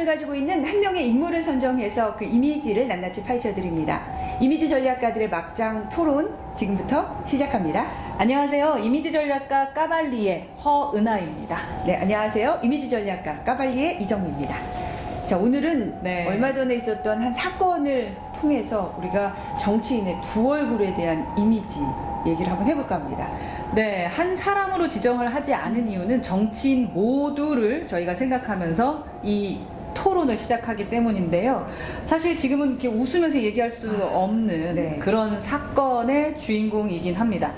관심을 가지고 있는 한 명의 인물을 선정해서 그 이미지를 낱낱이 파헤쳐드립니다. 이미지 전략가들의 막장 토론 지금부터 시작합니다. 안녕하세요. 이미지 전략가 까발리의 허은하입니다. 네, 안녕하세요. 이미지 전략가 까발리의 이정미입니다. 자, 오늘은 얼마 전에 있었던 한 사건을 통해서 우리가 정치인의 두 얼굴에 대한 이미지 얘기를 한번 해볼까 합니다. 네, 한 사람으로 지정을 하지 않은 이유는 정치인 모두를 저희가 생각하면서 이 토론을 시작하기 때문인데요. 사실 지금은 이렇게 웃으면서 얘기할 수 없는 그런 사건의 주인공이긴 합니다.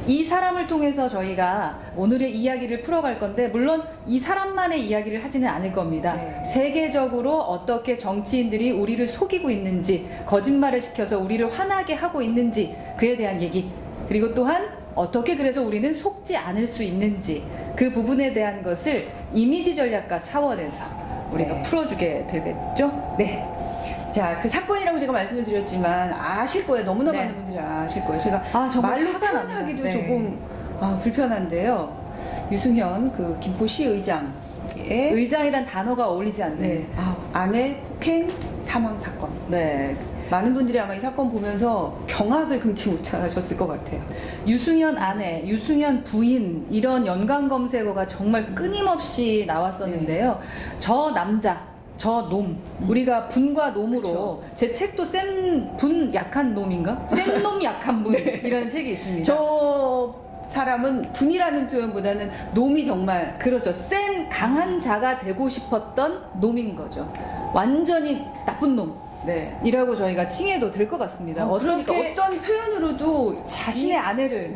이 사람을 통해서 저희가 오늘의 이야기를 풀어갈 건데, 물론 이 사람만의 이야기를 하지는 않을 겁니다. 세계적으로 어떻게 정치인들이 우리를 속이고 있는지, 거짓말을 시켜서 우리를 화나게 하고 있는지, 그에 대한 얘기, 그리고 또한 어떻게 그래서 우리는 속지 않을 수 있는지, 그 부분에 대한 것을 이미지 전략가 차원에서 우리가 풀어주게 되겠죠? 네. 자, 그 사건이라고 제가 말씀을 드렸지만 아실 거예요. 너무나 많은 분들이 아실 거예요. 제가 정말 말로 표현하기도 조금 불편한데요. 유승현 그 김포시 의장이란 단어가 어울리지 않는 아내 폭행 사망 사건. 많은 분들이 아마 이 사건 보면서 경악을 금치 못하셨을 것 같아요. 유승현 아내, 유승현 부인, 이런 연관 검색어가 정말 끊임없이 나왔었는데요. 저 남자, 저 놈, 우리가 분과 놈으로 제 책도 센 분 약한 놈인가? 센 놈 약한 분이라는 책이 있습니다. 저 사람은 분이라는 표현보다는 놈이 정말 센 강한 자가 되고 싶었던 놈인 거죠. 완전히 나쁜 놈. 이라고 저희가 칭해도 될 것 같습니다. 그러니까 어떤 표현으로도 자신의 아내를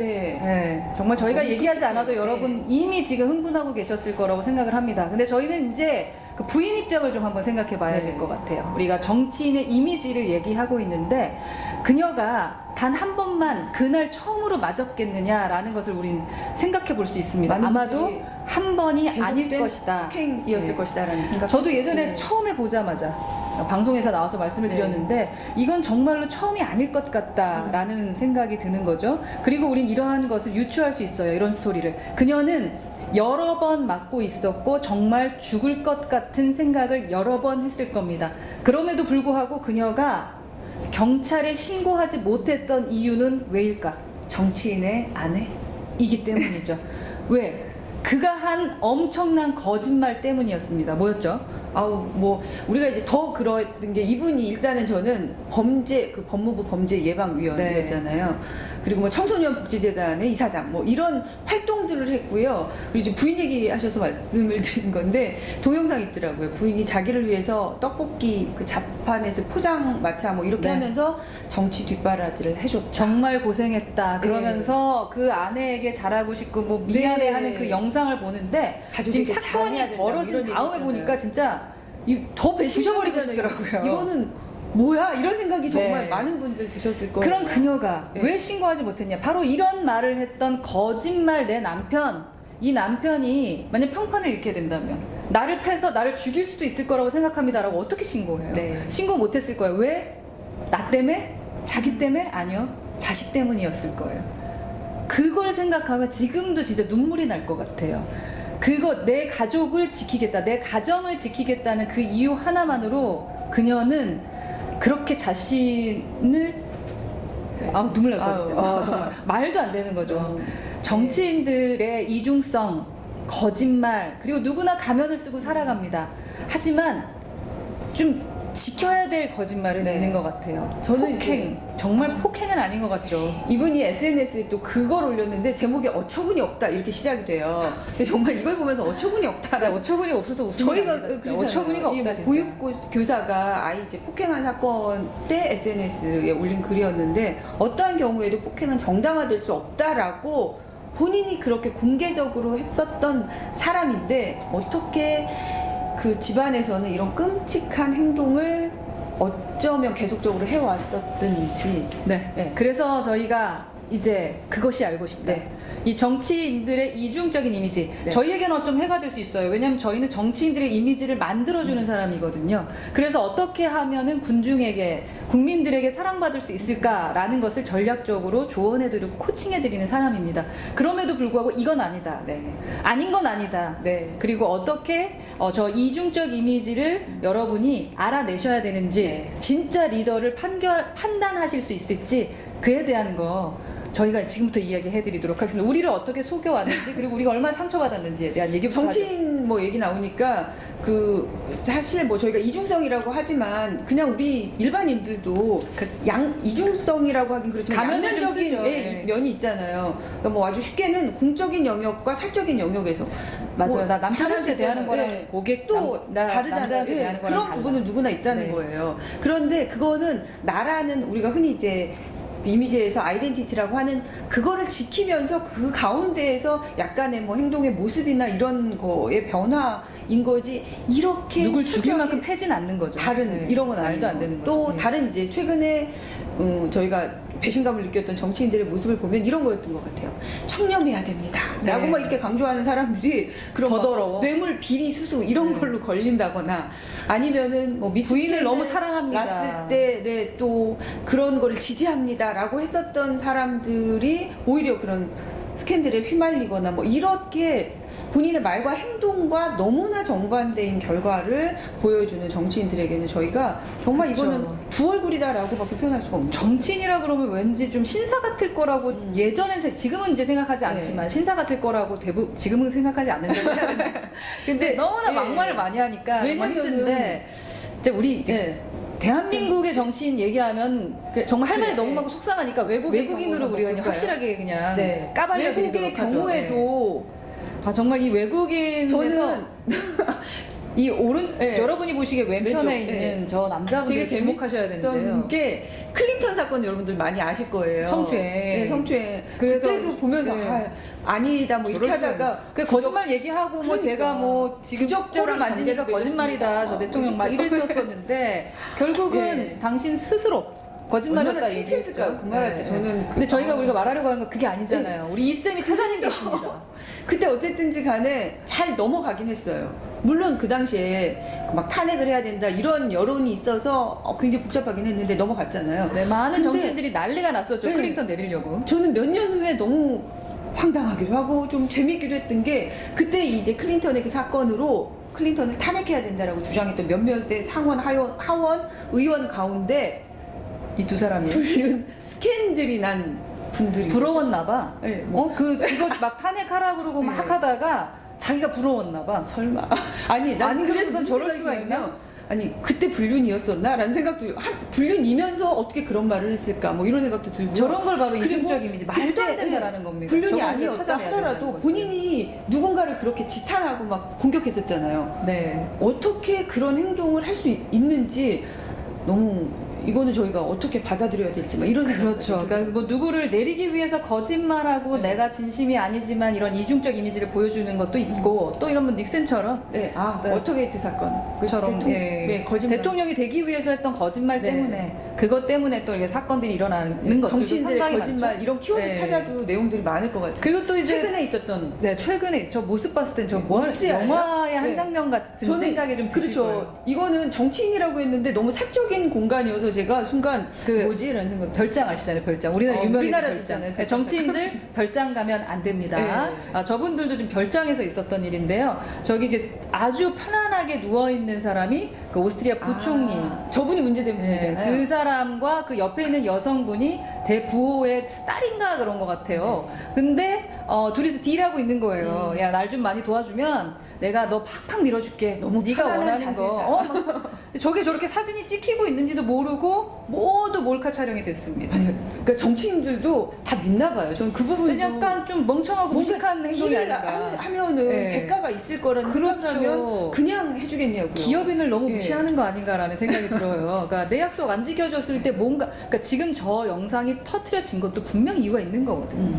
정말 저희가 얘기하지 않아도 여러분 이미 지금 흥분하고 계셨을 거라고 생각을 합니다. 근데 저희는 이제 그 부인 입장을 좀 한번 생각해 봐야 될 것 같아요. 우리가 정치인의 이미지를 얘기하고 있는데, 그녀가 단 한 번만 그날 처음으로 맞았겠느냐라는 것을 우린 생각해 볼 수 있습니다. 아마도 한 번이 아닐 것이다. 폭행이었을 것이다라는 생각. 저도 예전에 처음에 보자마자 방송에서 나와서 말씀을 드렸는데, 이건 정말로 처음이 아닐 것 같다라는 생각이 드는 거죠. 그리고 우린 이러한 것을 유추할 수 있어요. 이런 스토리를. 그녀는 여러 번 맞고 있었고 정말 죽을 것 같은 생각을 여러 번 했을 겁니다. 그럼에도 불구하고 그녀가 경찰에 신고하지 못했던 이유는 왜일까? 정치인의 아내이기 때문이죠. 왜? 그가 한 엄청난 거짓말 때문이었습니다. 뭐였죠? 우리가 이제 더 그런 게, 이분이 일단은 저는 법무부 범죄예방위원회였잖아요. 그리고 청소년 복지재단의 이사장, 이런 활동들을 했고요. 그리고 이제 부인 얘기하셔서 말씀을 드린 건데, 동영상 있더라고요. 부인이 자기를 위해서 떡볶이 그 자판에서 포장마차 이렇게 하면서 정치 뒷바라지를 해줬다. 정말 고생했다. 그러면서 그 아내에게 잘하고 싶고 미안해하는 그 영상을 보는데, 지금 사건이 벌어진 다음에 보니까 진짜 더 부셔버리고 싶더라고요. 이거는 뭐야? 이런 생각이 정말 많은 분들 드셨을 거예요. 그럼 그녀가 왜 신고하지 못했냐? 바로 이런 말을 했던 거짓말 내 남편, 이 남편이 만약 평판을 잃게 된다면 나를 패서 나를 죽일 수도 있을 거라고 생각합니다라고 어떻게 신고해요? 신고 못했을 거예요. 왜? 나 때문에? 자기 때문에? 아니요. 자식 때문이었을 거예요. 그걸 생각하면 지금도 진짜 눈물이 날 것 같아요. 내 가족을 지키겠다, 내 가정을 지키겠다는 그 이유 하나만으로 그녀는 그렇게 자신을 눈물 날 것 같아요. 정말 말도 안 되는 거죠. 정치인들의 이중성, 거짓말, 그리고 누구나 가면을 쓰고 살아갑니다. 하지만 좀 지켜야 될 거짓말은 있는 것 같아요. 저는 정말 폭행은 아닌 것 같죠. 이분이 SNS에 또 그걸 올렸는데 제목이 어처구니 없다 이렇게 시작이 돼요. 근데 정말 이걸 보면서 어처구니 없다라고. 어처구니 없어서 웃음이 납니다. 어처구니가 없다 진짜. 보육교사가 아이 이제 폭행한 사건 때 SNS에 올린 글이었는데, 어떠한 경우에도 폭행은 정당화될 수 없다라고 본인이 그렇게 공개적으로 했었던 사람인데, 어떻게 그 집안에서는 이런 끔찍한 행동을 어쩌면 계속적으로 해왔었든지. 그래서 저희가 이제 그것이 알고 싶다. 네. 이 정치인들의 이중적인 이미지. 네. 저희에게는 좀 해가 될 수 있어요. 왜냐하면 저희는 정치인들의 이미지를 만들어주는 사람이거든요. 그래서 어떻게 하면은 군중에게, 국민들에게 사랑받을 수 있을까라는 것을 전략적으로 조언해드리고 코칭해드리는 사람입니다. 그럼에도 불구하고 이건 아니다. 네. 아닌 건 아니다. 네. 그리고 어떻게 저 이중적 이미지를 여러분이 알아내셔야 되는지, 네. 진짜 리더를 판단하실 수 있을지, 그에 대한 거 저희가 지금부터 이야기해드리도록 하겠습니다. 우리를 어떻게 속여왔는지, 그리고 우리가 얼마나 상처받았는지에 대한 얘기부터 하죠. 정치인 뭐 얘기 나오니까 그 사실 뭐 저희가 이중성이라고 하지만 그냥 우리 일반인들도 이중성이라고 하긴 그렇지만 가면을 좀 양면적인 쓰죠. 예, 네. 면이 있잖아요. 그러니까 뭐 아주 쉽게는 공적인 영역과 사적인 영역에서 맞아요. 뭐 나 남편한테 대하는 거랑 예. 고객도 나 다르잖아요. 남자한테 예, 대하는 거랑 그런 달라. 부분은 누구나 있다는 네. 거예요. 그런데 그거는 나라는 우리가 흔히 이제 이미지에서 아이덴티티라고 하는 그거를 지키면서 그 가운데에서 약간의 뭐 행동의 모습이나 이런 거의 변화인 거지 이렇게 누굴 죽일 철저하게 만큼 패진 않는 거죠. 다른 네. 이런 건 말도 아니고 안 되는 거죠. 또 네. 다른 이제 최근에 저희가 배신감을 느꼈던 정치인들의 모습을 보면 이런 거였던 것 같아요. 청렴해야 됩니다. 네. 라고 막 이렇게 강조하는 사람들이 그런 더 막 더러워. 뇌물 비리 수수 이런 네. 걸로 걸린다거나 아니면은 뭐 미투 부인을 스캔들 너무 사랑합니다. 났을 때 네, 또 그런 거를 지지합니다라고 했었던 사람들이 오히려 그런 스캔들에 휘말리거나 뭐 이렇게 본인의 말과 행동과 너무나 정반대인 결과를 보여주는 정치인들에게는 저희가 정말 그쵸. 이거는 두 얼굴이다라고밖에 표현할 수가 없는 정치인이라 그러면 왠지 좀 신사 같을 거라고 예전엔 지금은 이제 생각하지 네. 않지만 신사 같을 거라고 지금은 생각하지 않는다고 해야 되나? 근데 너무나 예. 막말을 많이 하니까 정말 왜냐면은- 힘든데 이제 우리 이제 네. 대한민국의 정치인 얘기하면 정말 할 말이 그래, 너무 네. 많고 속상하니까 외국인으로 경우는 우리가 그냥 볼까요? 확실하게 그냥 네. 까발려 외국의 드리도록 하죠. 경우에도 아, 정말 이 외국인에서 저는 이 오른 네. 여러분이 보시기에 왼편에 왼쪽, 있는 네. 저 남자분들 되게 주목하셔야 되는데요. 재밌었던 게 클린턴 사건 여러분들 많이 아실 거예요. 성추행. 네, 성추행. 그래서- 그때도 보면서 네. 아니다 뭐 이렇게 하다가 그 거짓말 얘기하고 뭐 그러니까. 제가 뭐 지금 부적절한 코를 만지니까 관계를 거짓말이다 맺었습니다. 저 대통령 막 이랬었었는데 결국은 네. 당신 스스로 거짓말이었다 얼마나 얘기했죠. 창피했을까요? 그 말할 때 저는 근데 저희가 우리가 말하려고 하는 건 그게 아니잖아요. 우리 이쌤이 찾아낸 게 그래서 있습니다. 그때 어쨌든지 간에 잘 넘어가긴 했어요. 물론 그 당시에 막 탄핵을 해야 된다 이런 여론이 있어서 굉장히 복잡하긴 했는데 넘어갔잖아요. 네, 많은 근데 정치인들이 난리가 났었죠. 네. 클린턴 내리려고. 저는 몇 년 후에 너무 황당하기도 하고 좀 재밌기도 했던 게 그때 이제 클린턴의 그 사건으로 클린턴을 탄핵해야 된다라고 주장했던 몇몇의 상원, 하원, 의원 가운데 이 두 사람이 불륜 스캔들이 난 분들이 부러웠나 봐. 네, 뭐. 그거 막 탄핵하라 그러고 막 네. 하다가 자기가 부러웠나 봐. 설마 아니 난 아니, 그래서 그러고선 무슨 저럴 생각이 수가 있나? 들냐면, 아니 그때 불륜이었었나라는 생각도 불륜이면서 어떻게 그런 말을 했을까 뭐 이런 생각도 들고 저런 걸 바로 그리고 이중적 이미지 말도 안 그때, 된다라는 겁니다. 불륜이 저걸 아니었다 찾아내야 하더라도 된다는 거죠. 본인이 누군가를 그렇게 지탄하고 막 공격했었잖아요. 네. 어떻게 그런 행동을 할 수 있는지 너무 이거는 저희가 어떻게 받아들여야 될지 막 이런 그렇죠. 생각까지 그러니까 뭐 누구를 내리기 위해서 거짓말하고 네. 내가 진심이 아니지만 이런 이중적 이미지를 보여주는 것도 있고 또 이런 분 닉슨처럼 네, 네. 워터게이트 사건 처럼 네, 거짓말 대통령이 되기 위해서 했던 거짓말 네. 때문에 그것 때문에 또 이렇게 사건들이 일어나는 것들도 정치인들의 상당히 거짓말 많죠. 이런 키워드 네. 찾아도 내용들이 많을 것 같아요. 그리고 또 이제 최근에 있었던 네 최근에 저 모습 봤을 땐 저 뭐 오스트리아예요? 영화의 한 네. 장면 같은 저는 생각이 좀 드실 그렇죠. 거예요. 이거는 정치인이라고 했는데 너무 사적인 공간이어서 제가 순간 그 뭐지? 라는 생각. 별장 아시잖아요, 별장. 우리나라 유명해진 우리나라도 별장. 있잖아요, 네, 정치인들 별장 가면 안 됩니다. 네. 저분들도 좀 별장에서 있었던 일인데요. 저기 이제 아주 편안하게 누워 있는 사람이 그 오스트리아 부총리. 저분이 문제된 네, 분이잖아요. 그 사람과 그 옆에 있는 여성분이 대부호의 딸인가 그런 것 같아요. 근데 둘이서 딜하고 있는 거예요. 야, 날 좀 많이 도와주면 내가 너 팍팍 밀어줄게. 너무 네가 편안한 원하는 자세다. 거. 저게 저렇게 사진이 찍히고 있는지도 모르고 모두 몰카 촬영이 됐습니다. 아니, 그러니까 정치인들도 다 믿나 봐요. 저는 그 부분도 약간 좀 멍청하고 뭔가 무식한 행동이 딜을 아닌가. 하면은 네. 대가가 있을 거라는 그렇죠. 생각하면 그냥 해주겠냐고요. 기업인을 너무 예. 무시하는 거 아닌가라는 생각이 들어요. 그러니까 내 약속 안 지켜줬을 때 뭔가, 그러니까 지금 저 영상이 터트려진 것도 분명 이유가 있는 거거든요.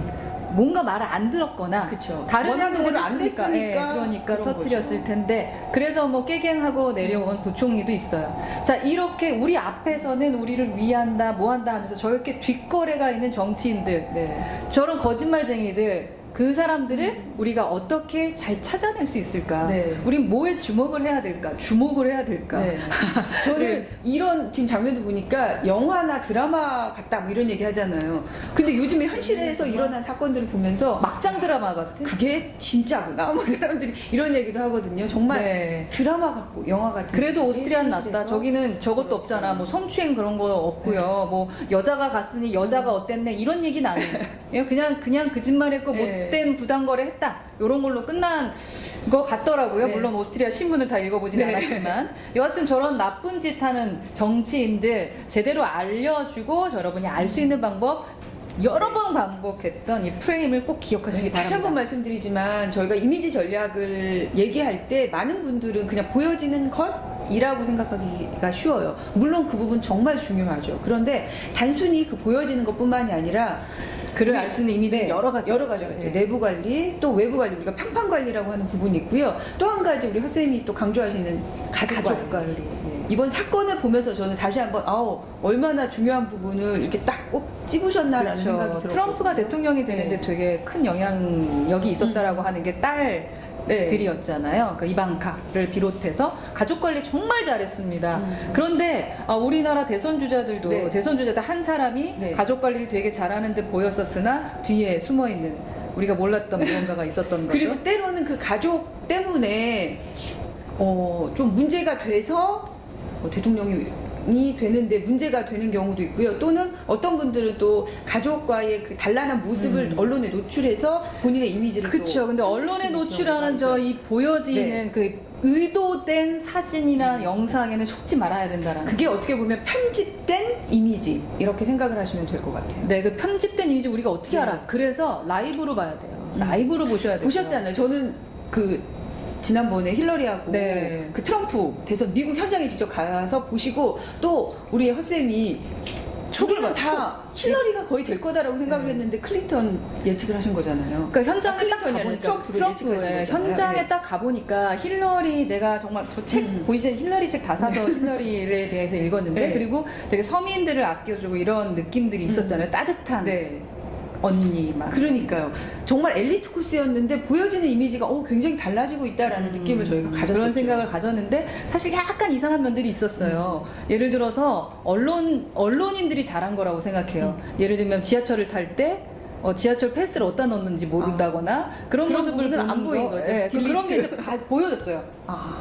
뭔가 말을 안 들었거나 그쵸. 다른 원하는 행동을 대로 안 했으니까, 됐으니까 그러니까 그런 터뜨렸을 거죠. 텐데 그래서 뭐 깨갱하고 내려온 부총리도 있어요. 자, 이렇게 우리 앞에서는 우리를 위한다 뭐한다 하면서 저렇게 뒷거래가 있는 정치인들, 네. 저런 거짓말쟁이들, 그 사람들을 우리가 어떻게 잘 찾아낼 수 있을까? 네. 우린 뭐에 주목을 해야 될까? 주목을 해야 될까? 네. 저는 이런 지금 장면도 보니까 영화나 드라마 같다 뭐 이런 얘기 하잖아요. 근데 요즘에 현실에서 일어난 사건들을 보면서 막장 드라마 같은? 그게 진짜구나. 뭐 사람들이 이런 얘기도 하거든요. 정말 네. 드라마 같고 영화 같은. 그래도 게 오스트리아는 낫다. 현실에서 저기는 저것도 그렇죠. 없잖아. 뭐 성추행 그런 거 없고요. 뭐 여자가 갔으니 여자가 어땠네 이런 얘기는 안 해요. 그냥 거짓말했고 네. 못된 부당거래 했다. 이런 걸로 끝난 거 같더라고요. 네. 물론 오스트리아 신문을 다 읽어보진 네. 않았지만 여하튼 저런 나쁜 짓 하는 정치인들 제대로 알려주고 여러분이 알 수 있는 방법 여러 번 반복했던 이 프레임을 꼭 기억하시기 네, 다시 한번 바랍니다. 말씀드리지만 저희가 이미지 전략을 얘기할 때 많은 분들은 그냥 보여지는 것이라고 생각하기가 쉬워요. 물론 그 부분 정말 중요하죠. 그런데 단순히 그 보여지는 것뿐만이 아니라 그를 알 수 있는 이미지는 네, 여러 가지가 있죠. 있죠. 내부 관리, 또 외부 관리, 우리가 평판 관리라고 하는 부분이 있고요. 또 한 가지 우리 허쌤이 또 강조하시는 가족 관리. 예. 이번 사건을 보면서 저는 다시 한번 얼마나 중요한 부분을 이렇게 딱 꼭 찝으셨나라는 생각이 들었어요. 트럼프가 대통령이 되는데 네. 되게 큰 영향력이 있었다라고 하는 게 딸들이었잖아요. 그 이방카를 비롯해서 가족 관리 정말 잘했습니다. 그런데 우리나라 대선 주자들도 네. 대선 주자들 한 사람이 네. 가족 관리를 되게 잘하는 듯 보였었으나 뒤에 숨어 있는 우리가 몰랐던 무언가가 있었던 거죠. 그리고 때로는 그 가족 때문에 좀 문제가 돼서 대통령이 되는데 문제가 되는 경우도 있고요. 또는 어떤 분들은 또 가족과의 그 단란한 모습을 언론에 노출해서 본인의 이미지를 그렇죠. 근데 언론에 노출하는 저 이 보여지는 네. 그 의도된 사진이나 영상에는 속지 말아야 된다라는. 그게 어떻게 보면 편집된 이미지 이렇게 생각을 하시면 될 것 같아요. 네, 그 편집된 이미지 우리가 어떻게 네. 알아? 그래서 라이브로 봐야 돼요. 라이브로 보셔야 돼요. 보셨잖아요. 저는 그 지난번에 힐러리하고 네. 그 트럼프 대선 미국 현장에 직접 가서 보시고 또 우리 허쌤이 우리는 다 힐러리가 거의 될 거다라고 생각을 했는데 클린턴 예측을 하신 거잖아요. 그러니까 현장에 딱 클린턴이 아니라 가보니까 트럼프를 예측하신 거잖아요. 현장에 네. 딱 가보니까 힐러리 내가 정말 저 책 보이시죠? 힐러리 책 다 사서 힐러리에 대해서 읽었는데 네. 그리고 되게 서민들을 아껴주고 이런 느낌들이 있었잖아요. 따뜻한 네. 언니 막. 그러니까요. 정말 엘리트 코스였는데 보여지는 이미지가 굉장히 달라지고 있다라는 느낌을 저희가 가졌었죠. 그런 생각을 가졌는데 사실 약간 이상한 면들이 있었어요. 예를 들어서 언론인들이 잘한 거라고 생각해요. 예를 들면 지하철을 탈 때 지하철 패스를 어디다 넣는지 모른다거나 그런 그런 모습을 부분은 안 보는 보인 거. 거죠. 예, 그런 게 이제 다 보여졌어요.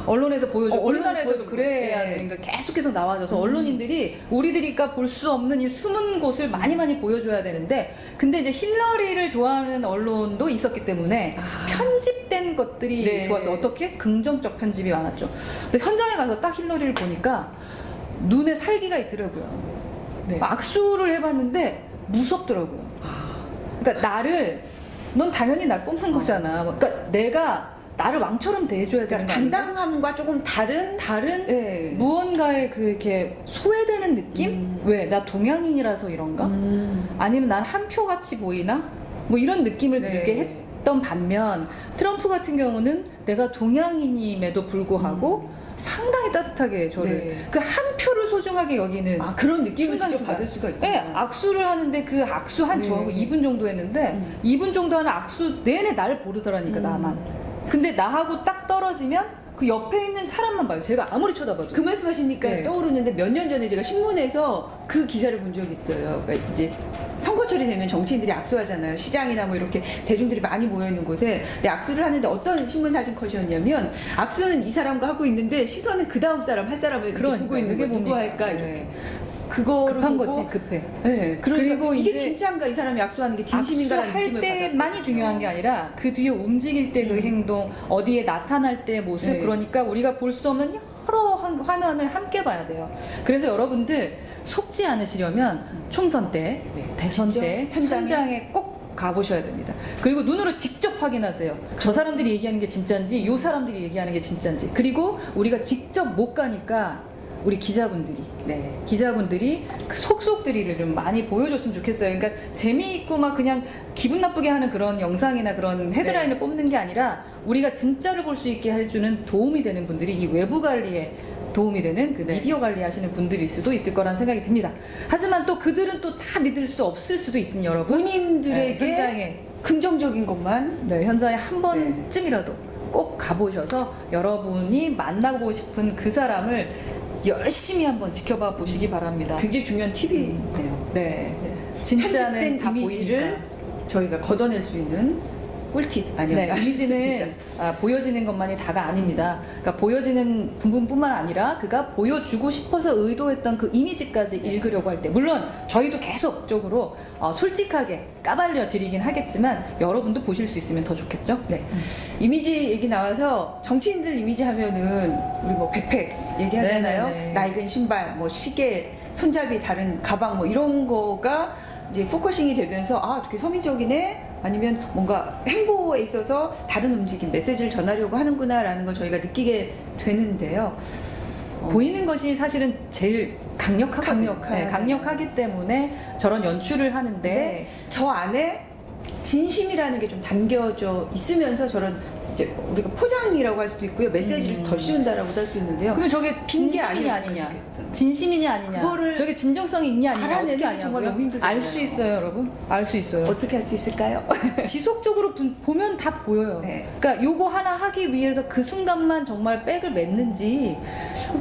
언론에서 보여줘. 언론에서 우리나라에서도 보여주고. 그래야 네. 되니까 계속해서 나와줘서 언론인들이 우리들이가 볼 수 없는 이 숨은 곳을 많이 보여줘야 되는데 근데 이제 힐러리를 좋아하는 언론도 있었기 때문에 편집된 것들이 네. 좋았어요. 어떻게? 긍정적 편집이 많았죠. 근데 현장에 가서 딱 힐러리를 보니까 눈에 살기가 있더라고요. 네. 악수를 해봤는데 무섭더라고요. 그러니까 넌 당연히 날 뽑는 거잖아. 그러니까 내가 나를 왕처럼 대해줘야 되는 그러니까 거 아닌가? 당당함과 조금 다른 네. 무언가의 그 이렇게 소외되는 느낌? 왜? 나 동양인이라서 이런가? 아니면 난 한 표 같이 보이나? 뭐 이런 느낌을 네. 들게 했던 반면 트럼프 같은 경우는 내가 동양인임에도 불구하고 상당히 따뜻하게 저를 네. 그 한 표를 소중하게 여기는 그런 느낌을 직접 순간순간. 받을 수가 있구나. 네, 악수를 하는데 그 악수 한 네. 저하고 2분 정도 했는데 2분 정도 하는 악수 내내 나를 보르더라니까 나만. 근데 나하고 딱 떨어지면 그 옆에 있는 사람만 봐요. 제가 아무리 쳐다봐도. 그 말씀하시니까 네. 떠오르는데 몇 년 전에 제가 신문에서 그 기사를 본 적이 있어요. 그러니까 이제 선거철이 되면 정치인들이 악수하잖아요. 시장이나 뭐 이렇게 대중들이 많이 모여 있는 곳에 근데 악수를 하는데 어떤 신문 사진 컷이었냐면 악수는 이 사람과 하고 있는데 시선은 그 다음 사람 할 사람을 이렇게 그러니까, 보고 있는 그게 거예요. 누구 뭡니까? 할까 이렇게. 네. 그거를 급한 보고, 거지 급해. 네, 그러니까 그리고 이게 이제 진짜인가 이 사람이 악수하는 게 진심인가라는 악수할 느낌을 때만이 중요한 게 아니라 그 뒤에 움직일 때 그 행동 어디에 나타날 때 모습 네. 그러니까 우리가 볼 수 없는 여러 화면을 함께 봐야 돼요. 그래서 여러분들 속지 않으시려면 총선 때 대선 직접 때 현장에? 현장에 꼭 가보셔야 됩니다. 그리고 눈으로 직접 확인하세요. 저 사람들이 얘기하는 게 진짜인지 이 사람들이 얘기하는 게 진짜인지. 그리고 우리가 직접 못 가니까 우리 기자분들이 네. 그 속속들이를 좀 많이 보여줬으면 좋겠어요. 그러니까 재미있고 막 그냥 기분 나쁘게 하는 그런 영상이나 그런 헤드라인을 네. 뽑는 게 아니라 우리가 진짜를 볼 수 있게 해주는 도움이 되는 분들이 이 외부 관리에 도움이 되는 그 네. 미디어 관리하시는 분들일 수도 있을 거라는 생각이 듭니다. 하지만 또 그들은 또 다 믿을 수 없을 수도 있으니 여러분 본인들에게 네, 현장에 긍정적인 것만 네, 현장에 한 번쯤이라도 꼭 가보셔서 여러분이 만나고 싶은 그 사람을 열심히 한번 지켜봐 보시기 바랍니다. 굉장히 중요한 팁이네요. 네, 진짜는 편집된 다 이미지를 보이니까. 저희가 걷어낼 수 있는 꿀팁 네, 아니었나 이미지는 싶습니다. 보여지는 것만이 다가 아닙니다. 그러니까 보여지는 부분뿐만 아니라 그가 보여주고 싶어서 의도했던 그 이미지까지 읽으려고 할 때 물론 저희도 계속적으로 솔직하게 까발려 드리긴 하겠지만 여러분도 보실 수 있으면 더 좋겠죠? 네. 이미지 얘기 나와서 정치인들 이미지 하면은 우리 뭐 백팩 얘기하잖아요. 네네네. 낡은 신발, 뭐 시계, 손잡이 다른 가방 뭐 이런 거가 이제 포커싱이 되면서 아, 되게 서민적이네. 아니면 뭔가 행보에 있어서 다른 움직임, 메시지를 전하려고 하는구나라는 걸 저희가 느끼게 되는데요. 보이는 것이 사실은 제일 강력하거든요. 강력하기 때문에 저런 연출을 하는데 근데 저 안에 진심이라는 게 좀 담겨져 있으면서 저런 이제 우리가 포장이라고 할 수도 있고요. 메시지를 더 씌운다라고도 할 수 있는데요. 그러면 저게 빈게 진심이냐 아니었으면 아니냐? 좋겠다. 진심이냐 아니냐? 그거를 저게 진정성이 있냐 아니냐? 알아내는 어떻게 게 정말 너무 아냐고요? 힘들잖아요. 알 수 있어요, 여러분. 알 수 있어요. 어떻게 할 수 있을까요? 지속적으로 보면 다 보여요. 네. 그러니까 요거 하나 하기 위해서 그 순간만 정말 백을 맸는지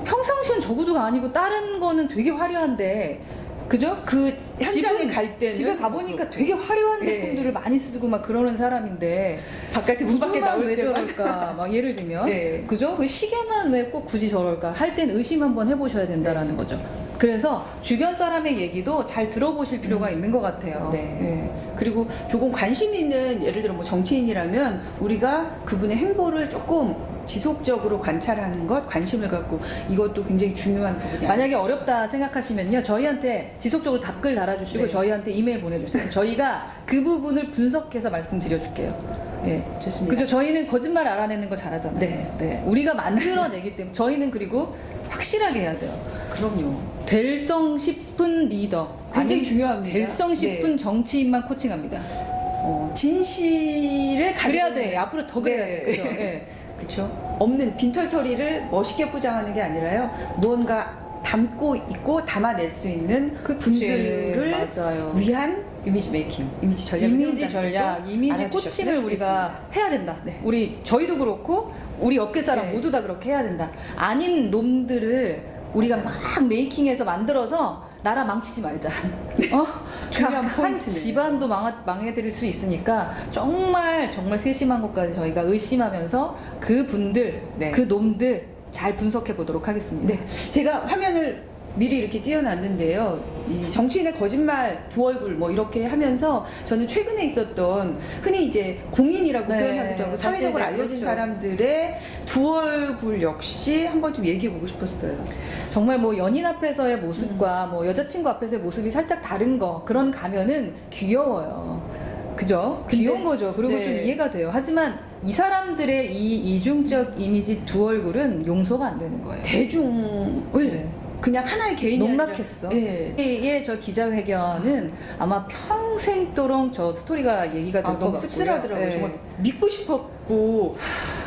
평상시엔 저 구두가 아니고 다른 거는 되게 화려한데 그죠? 그 현장에 집은- 갈 때는 집에 가보니까 되게 화려한 네. 제품들을 많이 쓰고 막 그러는 사람인데 바깥에 문 밖에 구두만 나올 왜 때만 저럴까? 막 예를 들면 네. 그죠? 그리고 시계만 왜 꼭 굳이 저럴까? 할 땐 의심 한번 해보셔야 된다라는 거죠. 그래서 주변 사람의 얘기도 잘 들어보실 필요가 있는 것 같아요. 네. 그리고 조금 관심 있는 예를 들어 뭐 정치인이라면 우리가 그분의 행보를 조금 지속적으로 관찰하는 것, 관심을 갖고 이것도 굉장히 중요한 부분이 만약에 어렵다 생각하시면요 저희한테 지속적으로 답글 달아주시고 네. 저희한테 이메일 보내주세요. 저희가 그 부분을 분석해서 말씀드려줄게요. 예, 좋습니다. 그죠? 저희는 거짓말 알아내는 거 잘하잖아요. 네. 우리가 만들어내기 때문에 저희는 그리고 확실하게 해야 돼요. 그럼요. 될성 싶은 리더, 굉장히 아니면 중요합니다. 될성 싶은 네. 정치인만 코칭합니다. 진실을 그래야 가지고 돼. 있는- 앞으로 더 그래야 네. 돼. 그죠? 예. 그렇죠. 없는 빈털터리를 멋있게 포장하는 게 아니라요. 무언가 담고 있고 담아낼 수 있는 분들을 맞아요. 위한 이미지 메이킹, 이미지 전략을 이미지 세운다는 전략, 것도 이미지 알아주셨으면 코칭을 우리가 좋겠습니다. 해야 된다. 네. 우리 저희도 그렇고 우리 업계 사람 네. 모두 다 그렇게 해야 된다. 아닌 놈들을 우리가 맞아요. 막 메이킹해서 만들어서 나라 망치지 말자. 중요한 한 포인트네요. 집안도 망해드릴 수 있으니까 정말 세심한 것까지 저희가 의심하면서 그 분들, 네. 그 놈들 잘 분석해 보도록 하겠습니다. 네, 제가 화면을 미리 이렇게 띄워놨는데요. 이 정치인의 거짓말 두 얼굴 뭐 이렇게 하면서 저는 최근에 있었던 흔히 이제 공인이라고 네, 표현하기도 하고 사회적으로 사실 네, 알려진 그렇죠. 사람들의 두 얼굴 역시 한번 좀 얘기해보고 싶었어요. 정말 뭐 연인 앞에서의 모습과 뭐 여자친구 앞에서의 모습이 살짝 다른 거 그런 가면은 귀여워요. 그죠? 근데- 귀여운 거죠. 그리고 네. 좀 이해가 돼요. 하지만 이 사람들의 이 이중적 이미지 두 얼굴은 용서가 안 되는 거예요. 대중을 네. 그냥 하나의 개인이 농락했어. 아니라, 예. 저 기자회견은 아마 평생도록 저 스토리가 얘기가 될 것 같고요. 너무 씁쓸하더라고요. 네. 정말 믿고 싶었고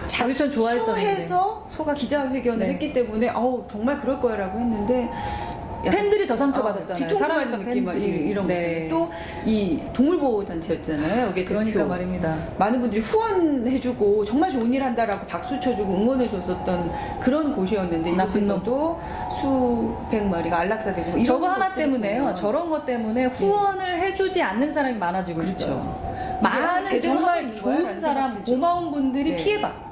자기 전 좋아했었는데 해서 속았어. 기자회견을 네. 했기 때문에 아우 정말 그럴 거야라고 했는데 약간 팬들이 더 상처받았잖아요. 뒤통수맞은 사랑했던 느낌 팬들이. 이런 네. 거죠. 또 이 동물보호단체였잖아요. 여기 그러니까 대표. 말입니다. 많은 분들이 후원해주고 정말 좋은 일 한다라고 박수 쳐주고 응원해줬었던 그런 곳이었는데 나쁜 이곳에서도 수백 마리가 안락사되고 이런 저거 하나 것들을 때문에요. 보면 저런 것 때문에 후원을 해주지 않는 사람이 많아지고 그렇죠. 있어요. 이게 많은 제대로 하고 정말 있는 거야? 좋은 라는 사람, 생각이 들죠. 고마운 분들이 네. 피해봐.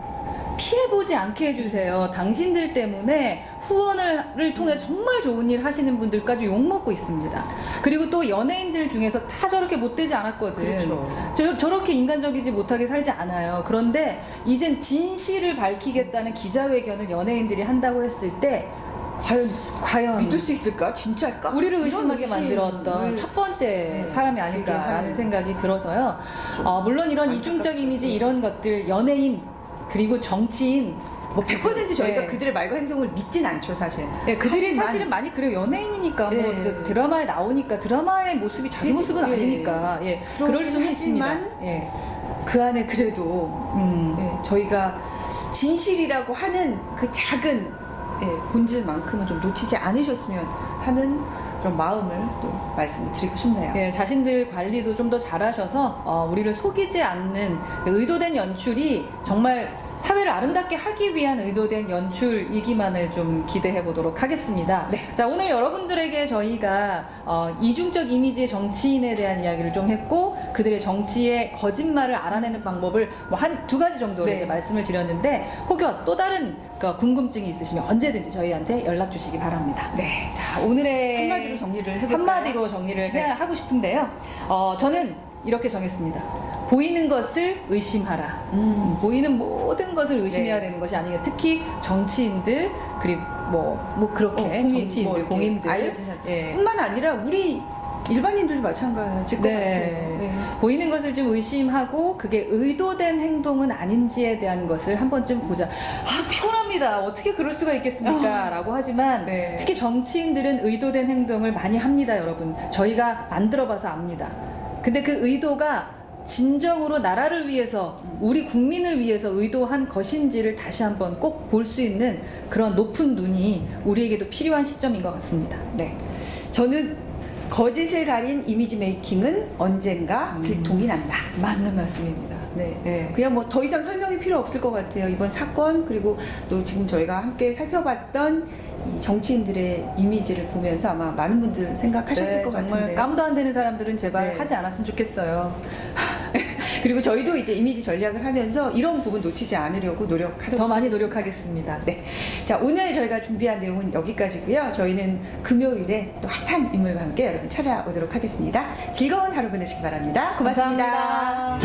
피해보지 않게 해주세요. 당신들 때문에 후원을 통해 정말 좋은 일 하시는 분들까지 욕먹고 있습니다. 그리고 또 연예인들 중에서 다 저렇게 못되지 않았거든. 그렇죠. 저렇게 인간적이지 못하게 살지 않아요. 그런데 이젠 진실을 밝히겠다는 기자회견을 연예인들이 한다고 했을 때 과연 믿을 수 있을까? 진짜일까? 우리를 이런 의심하게 의심을 만들었던 첫 번째 사람이 들게 아닐까라는 하는. 생각이 들어서요. 물론 이런 이중적 이미지 이런 것들 연예인 그리고 정치인 뭐 100% 저희가 네. 그들의 말과 행동을 믿진 않죠, 사실. 예, 그들이 하지만 사실은 많이 그래요. 연예인이니까 뭐 예. 이제 드라마에 나오니까 드라마의 모습이 자기 그렇죠. 모습은 예. 아니니까 예, 그럴 그렇긴 수는 있습니다. 하지만 예. 그 안에 그래도 예, 저희가 진실이라고 하는 그 작은 본질만큼은 좀 놓치지 않으셨으면 하는 그런 마음을 또 말씀을 드리고 싶네요. 예, 자신들 관리도 좀 더 잘하셔서 우리를 속이지 않는 의도된 연출이 정말 사회를 아름답게 하기 위한 의도된 연출이기만을 좀 기대해 보도록 하겠습니다. 네. 자, 오늘 여러분들에게 저희가 이중적 이미지의 정치인에 대한 이야기를 좀 했고 그들의 정치의 거짓말을 알아내는 방법을 뭐 한 두 가지 정도로 네. 이제 말씀을 드렸는데 혹여 또 다른 궁금증이 있으시면 언제든지 저희한테 연락 주시기 바랍니다. 네. 자, 오늘의 한마디로 정리를 해볼까요? 한마디로 정리를 네. 하고 싶은데요. 저는 이렇게 정했습니다. 보이는 것을 의심하라. 보이는 모든 것을 의심해야 네. 되는 것이 아니에요. 특히 정치인들 그리고 뭐 그렇게 공인, 정치인들, 뭐 이렇게 공인들, 알려진 사람. 예. 뿐만 아니라 우리 일반인들도 마찬가지일 것 네. 같아요. 네. 보이는 것을 좀 의심하고 그게 의도된 행동은 아닌지에 대한 것을 한 번쯤 보자. 아, 피곤합니다. 어떻게 그럴 수가 있겠습니까? 라고 하지만 네. 특히 정치인들은 의도된 행동을 많이 합니다, 여러분. 저희가 만들어봐서 압니다. 근데 그 의도가 진정으로 나라를 위해서 우리 국민을 위해서 의도한 것인지를 다시 한번 꼭 볼 수 있는 그런 높은 눈이 우리에게도 필요한 시점인 것 같습니다. 네. 저는 거짓을 가린 이미지 메이킹은 언젠가 들통이 난다. 맞는 말씀입니다. 네. 예. 그냥 뭐 더 이상 설명이 필요 없을 것 같아요. 이번 사건 그리고 또 지금 저희가 함께 살펴봤던 이 정치인들의 이미지를 보면서 아마 많은 분들 생각하셨을 것 정말 같은데요. 깜도 안 되는 사람들은 제발 네. 하지 않았으면 좋겠어요. 그리고 저희도 이제 이미지 전략을 하면서 이런 부분 놓치지 않으려고 노력하도록 더 많이 하겠습니다. 노력하겠습니다. 네. 자, 오늘 저희가 준비한 내용은 여기까지고요. 저희는 금요일에 또 핫한 인물과 함께 여러분 찾아오도록 하겠습니다. 즐거운 하루 보내시기 바랍니다. 고맙습니다. 감사합니다.